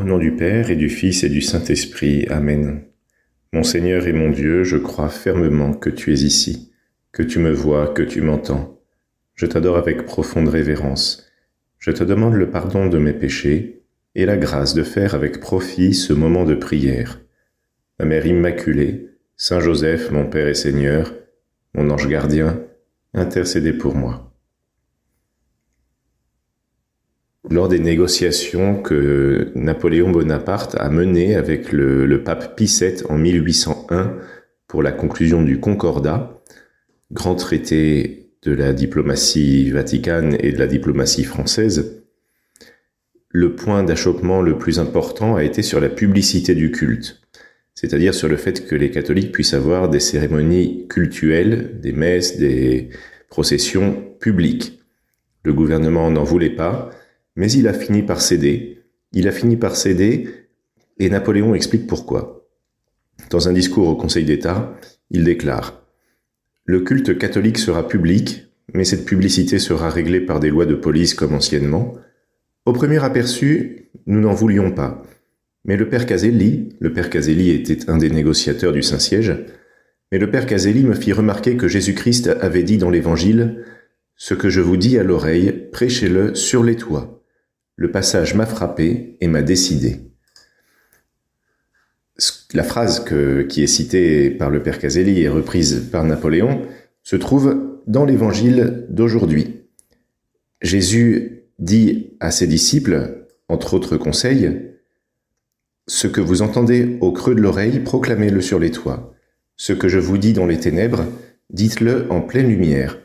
Au nom du Père et du Fils et du Saint-Esprit. Amen. Mon Seigneur et mon Dieu, je crois fermement que tu es ici, que tu me vois, que tu m'entends. Je t'adore avec profonde révérence. Je te demande le pardon de mes péchés et la grâce de faire avec profit ce moment de prière. Ma Mère Immaculée, Saint Joseph, mon Père et Seigneur, mon ange gardien, intercédez pour moi. Lors des négociations que Napoléon Bonaparte a menées avec le pape Pie VII en 1801 pour la conclusion du Concordat, grand traité de la diplomatie vaticane et de la diplomatie française, le point d'achoppement le plus important a été sur la publicité du culte, c'est-à-dire sur le fait que les catholiques puissent avoir des cérémonies cultuelles, des messes, des processions publiques. Le gouvernement n'en voulait pas, mais il a fini par céder. Et Napoléon explique pourquoi. Dans un discours au Conseil d'État, il déclare « Le culte catholique sera public, mais cette publicité sera réglée par des lois de police comme anciennement. Au premier aperçu, nous n'en voulions pas. Mais le père Caselli était un des négociateurs du Saint-Siège, mais le père Caselli me fit remarquer que Jésus-Christ avait dit dans l'Évangile « Ce que je vous dis à l'oreille, prêchez-le sur les toits ». Le passage m'a frappé et m'a décidé. La phrase qui est citée par le père Caselli et reprise par Napoléon se trouve dans l'Évangile d'aujourd'hui. Jésus dit à ses disciples, entre autres conseils, « Ce que vous entendez au creux de l'oreille, proclamez-le sur les toits. Ce que je vous dis dans les ténèbres, dites-le en pleine lumière. »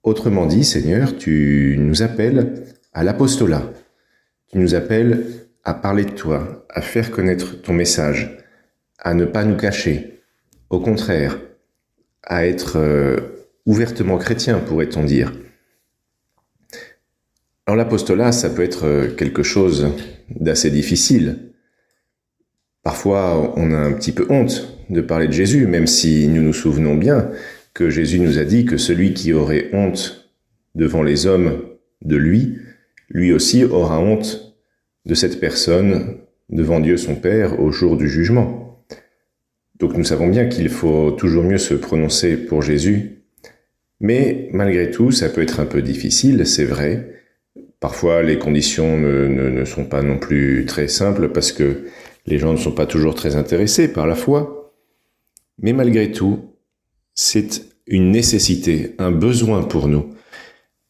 Autrement dit, Seigneur, tu nous appelles à l'apostolat. Tu nous appelles à parler de toi, à faire connaître ton message, à ne pas nous cacher. Au contraire, à être ouvertement chrétien, pourrait-on dire. Alors l'apostolat, ça peut être quelque chose d'assez difficile. Parfois, on a un petit peu honte de parler de Jésus, même si nous nous souvenons bien que Jésus nous a dit que celui qui aurait honte devant les hommes de lui aussi aura honte de cette personne devant Dieu son Père au jour du jugement. Donc nous savons bien qu'il faut toujours mieux se prononcer pour Jésus, mais malgré tout, ça peut être un peu difficile, c'est vrai. Parfois, les conditions ne sont pas non plus très simples parce que les gens ne sont pas toujours très intéressés par la foi. Mais malgré tout, c'est une nécessité, un besoin pour nous.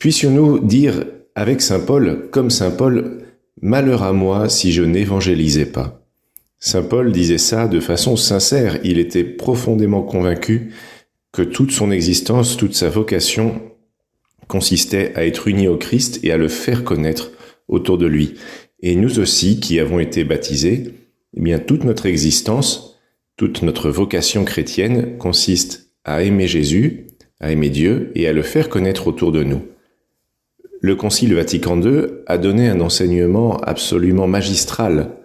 Puissions-nous dire avec Saint Paul, comme Saint Paul, « Malheur à moi si je n'évangélisais pas ». Saint Paul disait ça de façon sincère. Il était profondément convaincu que toute son existence, toute sa vocation consistait à être uni au Christ et à le faire connaître autour de lui. Et nous aussi, qui avons été baptisés, eh bien, toute notre existence, toute notre vocation chrétienne consiste à aimer Jésus, à aimer Dieu et à le faire connaître autour de nous. Le Concile Vatican II a donné un enseignement absolument magistral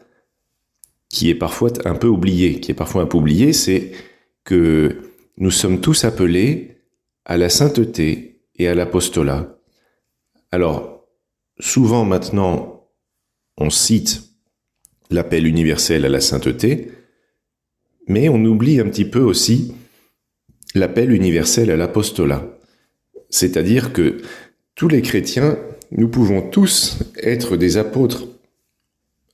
qui est parfois un peu oublié. C'est que nous sommes tous appelés à la sainteté et à l'apostolat. Alors, souvent maintenant, on cite l'appel universel à la sainteté, mais on oublie un petit peu aussi l'appel universel à l'apostolat. C'est-à-dire que tous les chrétiens, nous pouvons tous être des apôtres.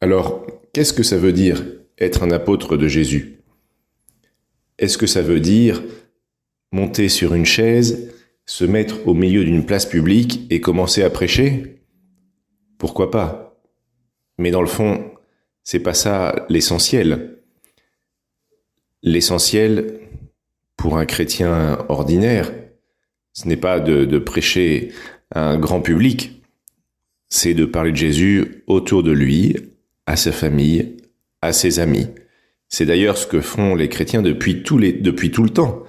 Alors, qu'est-ce que ça veut dire être un apôtre de Jésus? Est-ce que ça veut dire monter sur une chaise, se mettre au milieu d'une place publique et commencer à prêcher? Pourquoi pas? Mais dans le fond, c'est pas ça l'essentiel. L'essentiel, pour un chrétien ordinaire, ce n'est pas de prêcher à un grand public, c'est de parler de Jésus autour de lui, à sa famille, à ses amis. C'est d'ailleurs ce que font les chrétiens depuis tout le temps.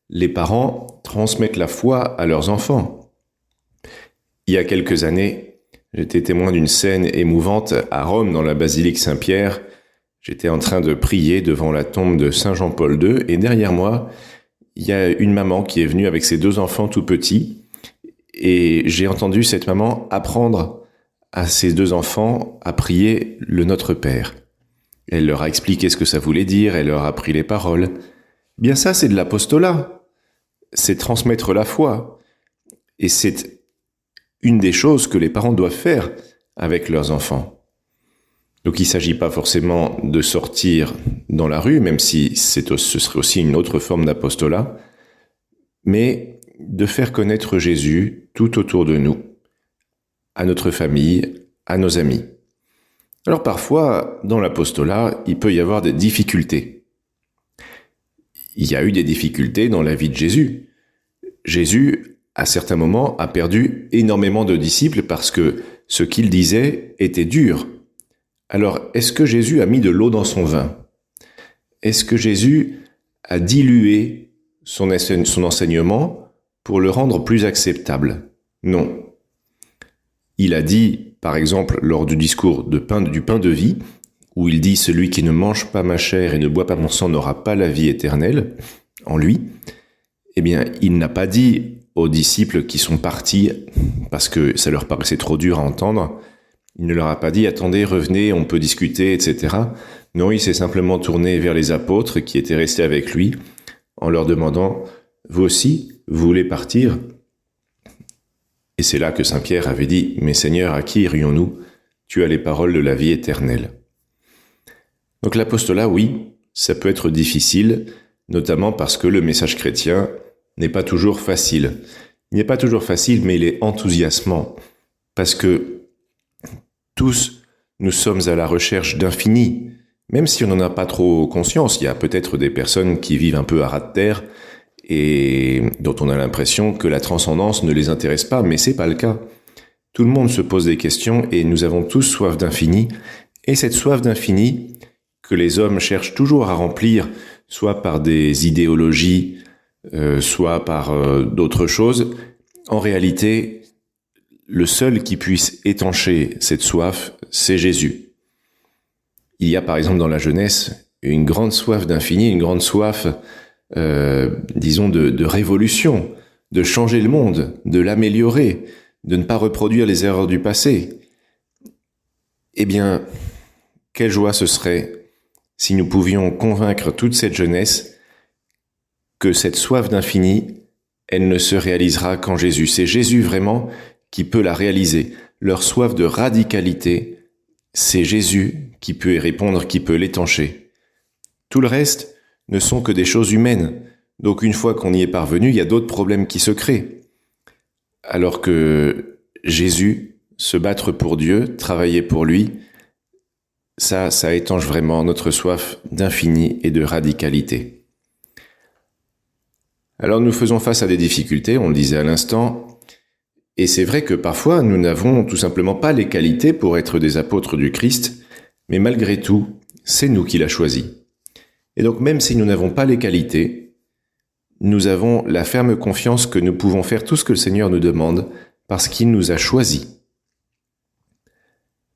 Les parents transmettent la foi à leurs enfants. Il y a quelques années, j'étais témoin d'une scène émouvante à Rome, dans la basilique Saint-Pierre. J'étais en train de prier devant la tombe de Saint Jean-Paul II, et derrière moi, il y a une maman qui est venue avec ses 2 enfants tout petits, et j'ai entendu cette maman apprendre à ses 2 enfants à prier le Notre Père. Elle leur a expliqué ce que ça voulait dire, elle leur a appris les paroles. Bien ça, c'est de l'apostolat. C'est transmettre la foi. Et c'est une des choses que les parents doivent faire avec leurs enfants. Donc il ne s'agit pas forcément de sortir dans la rue, même si ce serait aussi une autre forme d'apostolat, mais de faire connaître Jésus tout autour de nous, à notre famille, à nos amis. Alors parfois, dans l'apostolat, il peut y avoir des difficultés. Il y a eu des difficultés dans la vie de Jésus. Jésus, à certains moments, a perdu énormément de disciples parce que ce qu'il disait était dur. Alors, est-ce que Jésus a mis de l'eau dans son vin? Est-ce que Jésus a dilué son enseignement pour le rendre plus acceptable? Non. Il a dit, par exemple, lors du discours du pain de vie, où il dit « Celui qui ne mange pas ma chair et ne boit pas mon sang n'aura pas la vie éternelle en lui », eh bien, il n'a pas dit aux disciples qui sont partis parce que ça leur paraissait trop dur à entendre, il ne leur a pas dit « Attendez, revenez, on peut discuter, etc. » Non, il s'est simplement tourné vers les apôtres qui étaient restés avec lui en leur demandant « Vous aussi, vous voulez partir ?» Et c'est là que Saint Pierre avait dit « Mais Seigneur, à qui irions-nous? Tu as les paroles de la vie éternelle. » Donc l'apostolat, oui, ça peut être difficile, notamment parce que le message chrétien n'est pas toujours facile. Il n'est pas toujours facile, mais il est enthousiasmant, parce que tous, nous sommes à la recherche d'infini, même si on n'en a pas trop conscience. Il y a peut-être des personnes qui vivent un peu à ras de terre, et dont on a l'impression que la transcendance ne les intéresse pas, mais c'est pas le cas. Tout le monde se pose des questions et nous avons tous soif d'infini, et cette soif d'infini que les hommes cherchent toujours à remplir, soit par des idéologies, soit par d'autres choses, en réalité, le seul qui puisse étancher cette soif, c'est Jésus. Il y a par exemple dans la jeunesse une grande soif d'infini, une grande soif disons de révolution, de changer le monde, de l'améliorer, de ne pas reproduire les erreurs du passé. Eh bien, quelle joie ce serait si nous pouvions convaincre toute cette jeunesse que cette soif d'infini, elle ne se réalisera qu'en Jésus. C'est Jésus vraiment qui peut la réaliser. Leur soif de radicalité, c'est Jésus qui peut y répondre, qui peut l'étancher. Tout le reste ne sont que des choses humaines. Donc une fois qu'on y est parvenu, il y a d'autres problèmes qui se créent. Alors que Jésus, se battre pour Dieu, travailler pour lui, ça étanche vraiment notre soif d'infini et de radicalité. Alors nous faisons face à des difficultés, on le disait à l'instant, et c'est vrai que parfois nous n'avons tout simplement pas les qualités pour être des apôtres du Christ, mais malgré tout, c'est nous qui l'a choisi. Et donc même si nous n'avons pas les qualités, nous avons la ferme confiance que nous pouvons faire tout ce que le Seigneur nous demande parce qu'il nous a choisis.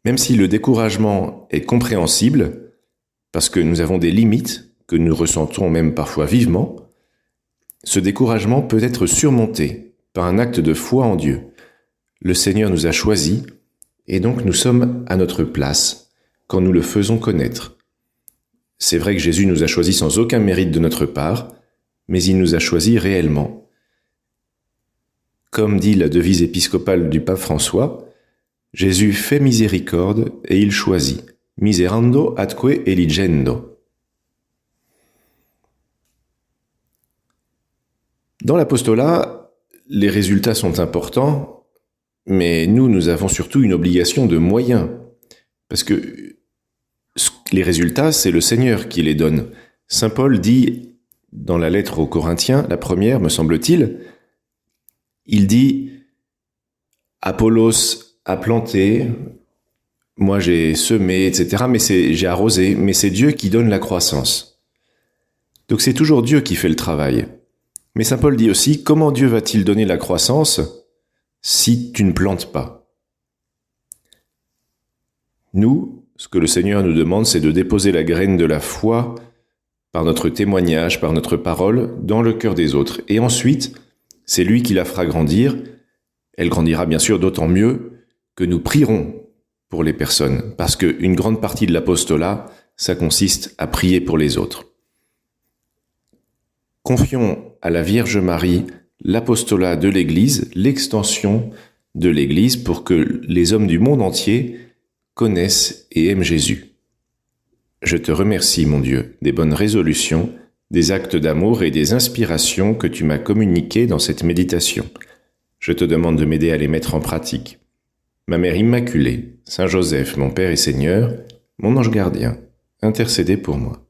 Même si le découragement est compréhensible, parce que nous avons des limites que nous ressentons même parfois vivement, ce découragement peut être surmonté par un acte de foi en Dieu. Le Seigneur nous a choisis et donc nous sommes à notre place quand nous le faisons connaître. C'est vrai que Jésus nous a choisis sans aucun mérite de notre part, mais il nous a choisis réellement. Comme dit la devise épiscopale du pape François, Jésus fait miséricorde et il choisit. Miserando atque eligendo. Dans l'apostolat, les résultats sont importants, mais nous avons surtout une obligation de moyens. Parce que les résultats, c'est le Seigneur qui les donne. Saint Paul dit, dans la lettre aux Corinthiens, la première, me semble-t-il, il dit « Apollos a planté, moi j'ai semé, etc. mais j'ai arrosé, mais c'est Dieu qui donne la croissance. » Donc c'est toujours Dieu qui fait le travail. Mais Saint Paul dit aussi, comment Dieu va-t-il donner la croissance si tu ne plantes pas? Nous, ce que le Seigneur nous demande, c'est de déposer la graine de la foi par notre témoignage, par notre parole, dans le cœur des autres. Et ensuite, c'est lui qui la fera grandir. Elle grandira bien sûr d'autant mieux que nous prierons pour les personnes, parce qu'une grande partie de l'apostolat, ça consiste à prier pour les autres. Confions à la Vierge Marie l'apostolat de l'Église, l'extension de l'Église pour que les hommes du monde entier connaissent et aiment Jésus. Je te remercie, mon Dieu, des bonnes résolutions, des actes d'amour et des inspirations que tu m'as communiquées dans cette méditation. Je te demande de m'aider à les mettre en pratique. Ma Mère Immaculée, Saint Joseph, mon Père et Seigneur, mon ange gardien, intercédez pour moi.